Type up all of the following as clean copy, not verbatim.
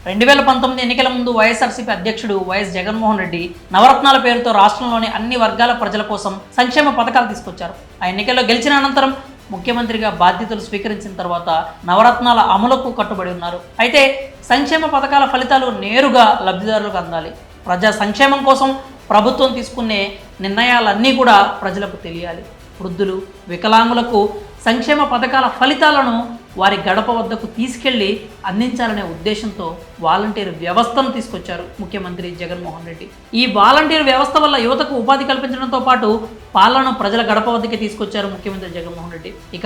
2019 ఎన్నికల ముందు వైఎస్ఆర్సీపీ అధ్యక్షుడు వైఎస్ జగన్మోహన్ రెడ్డి నవరత్నాల పేరుతో రాష్ట్రంలోని అన్ని వర్గాల ప్రజల కోసం సంక్షేమ పథకాలు తీసుకొచ్చారు. ఆ ఎన్నికల్లో గెలిచిన అనంతరం ముఖ్యమంత్రిగా బాధ్యతలు స్వీకరించిన తర్వాత నవరత్నాల అమలుకు కట్టుబడి ఉన్నారు. అయితే సంక్షేమ పథకాల ఫలితాలు నేరుగా లబ్ధిదారులకు అందాలి. ప్రజా సంక్షేమం కోసం ప్రభుత్వం తీసుకునే నిర్ణయాలన్నీ కూడా ప్రజలకు తెలియాలి. వృద్ధులు, వికలాంగులకు సంక్షేమ పథకాల ఫలితాలను వారి గడప వద్దకు తీసుకెళ్లి అందించాలనే ఉద్దేశంతో వాలంటీర్ వ్యవస్థను తీసుకొచ్చారు ముఖ్యమంత్రి జగన్మోహన్ రెడ్డి. ఈ వాలంటీర్ వ్యవస్థ వల్ల యువతకు ఉపాధి కల్పించడంతో పాటు పాలనను ప్రజల గడప వద్దకి తీసుకొచ్చారు ముఖ్యమంత్రి జగన్మోహన్ రెడ్డి. ఇక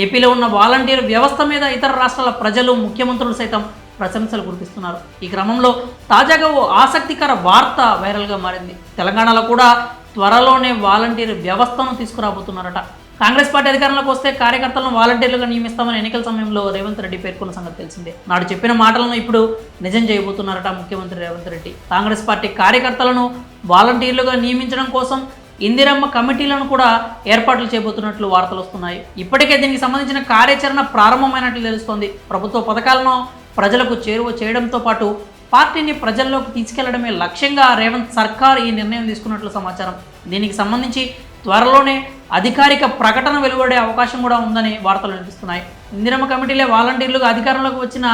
ఏపీలో ఉన్న వాలంటీర్ వ్యవస్థ మీద ఇతర రాష్ట్రాల ప్రజలు, ముఖ్యమంత్రులు సైతం ప్రశంసలు కురిపిస్తున్నారు. ఈ క్రమంలో తాజాగా ఓ ఆసక్తికర వార్త వైరల్గా మారింది. తెలంగాణలో కూడా త్వరలోనే వాలంటీర్ వ్యవస్థను తీసుకురాబోతున్నారట. కాంగ్రెస్ పార్టీ అధికారంలోకి వస్తే కార్యకర్తలను వాలంటీర్లుగా నియమిస్తామని ఎన్నికల సమయంలో రేవంత్ రెడ్డి పేర్కొన్న సంగతి తెలిసిందే. నాడు చెప్పిన మాటలను ఇప్పుడు నిజం చేయబోతున్నారట ముఖ్యమంత్రి రేవంత్ రెడ్డి. కాంగ్రెస్ పార్టీ కార్యకర్తలను వాలంటీర్లుగా నియమించడం కోసం ఇందిరమ్మ కమిటీలను కూడా ఏర్పాట్లు చేయబోతున్నట్లు వార్తలు వస్తున్నాయి. ఇప్పటికే దీనికి సంబంధించిన కార్యాచరణ ప్రారంభమైనట్లు తెలుస్తోంది. ప్రభుత్వ పథకాలను ప్రజలకు చేరువ చేయడంతో పాటు పార్టీని ప్రజల్లోకి తీసుకెళ్లడమే లక్ష్యంగా రేవంత్ సర్కార్ ఈ నిర్ణయం తీసుకున్నట్లు సమాచారం. దీనికి సంబంధించి త్వరలోనే అధికారిక ప్రకటన వెలువడే అవకాశం కూడా ఉందని వార్తలు వినిపిస్తున్నాయి. ఇందిరమ్మ కమిటీలే వాలంటీర్లుగా అధికారంలోకి వచ్చిన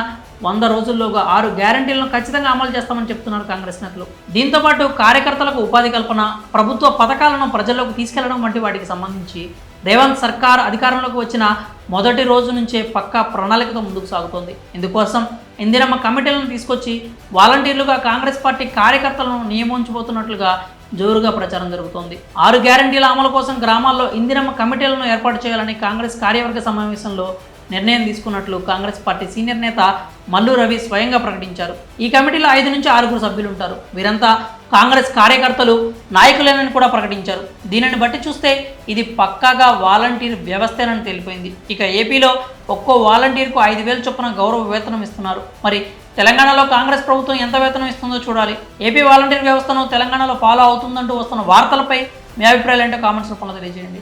100 రోజుల్లోగా 6 గ్యారంటీలను ఖచ్చితంగా అమలు చేస్తామని చెప్తున్నారు కాంగ్రెస్ నేతలు. దీంతోపాటు కార్యకర్తలకు ఉపాధి కల్పన, ప్రభుత్వ పథకాలను ప్రజల్లోకి తీసుకెళ్లడం వంటి వాటికి సంబంధించి రేవంత్ సర్కార్ అధికారంలోకి వచ్చిన మొదటి రోజు నుంచే పక్కా ప్రణాళికతో ముందుకు సాగుతోంది. ఇందుకోసం ఇందిరమ్మ కమిటీలను తీసుకొచ్చి వాలంటీర్లుగా కాంగ్రెస్ పార్టీ కార్యకర్తలను నియమించబోతున్నట్లుగా జోరుగా ప్రచారం జరుగుతోంది. 6 గ్యారంటీల అమలు కోసం గ్రామాల్లో ఇందిరమ్మ కమిటీలను ఏర్పాటు చేయాలని కాంగ్రెస్ కార్యవర్గ సమావేశంలో నిర్ణయం తీసుకున్నట్లు కాంగ్రెస్ పార్టీ సీనియర్ నేత మల్లు రవి స్వయంగా ప్రకటించారు. ఈ కమిటీలో 5 నుంచి 6 సభ్యులు ఉంటారు. వీరంతా కాంగ్రెస్ కార్యకర్తలు, నాయకులేనని కూడా ప్రకటించారు. దీనిని బట్టి చూస్తే ఇది పక్కాగా వాలంటీర్ వ్యవస్థేనని తెలిపోయింది. ఇక ఏపీలో ఒక్కో వాలంటీర్కు 5,000 చొప్పున గౌరవ వేతనం ఇస్తున్నారు. మరి తెలంగాణలో కాంగ్రెస్ ప్రభుత్వం ఎంత వేతనం ఇస్తుందో చూడాలి. ఏపీ వాలంటీర్ వ్యవస్థను తెలంగాణలో ఫాలో అవుతుందంటూ వస్తున్న వార్తలపై మీ అభిప్రాయాలు ఏంటో కామెంట్స్ రూపంలో తెలియజేయండి.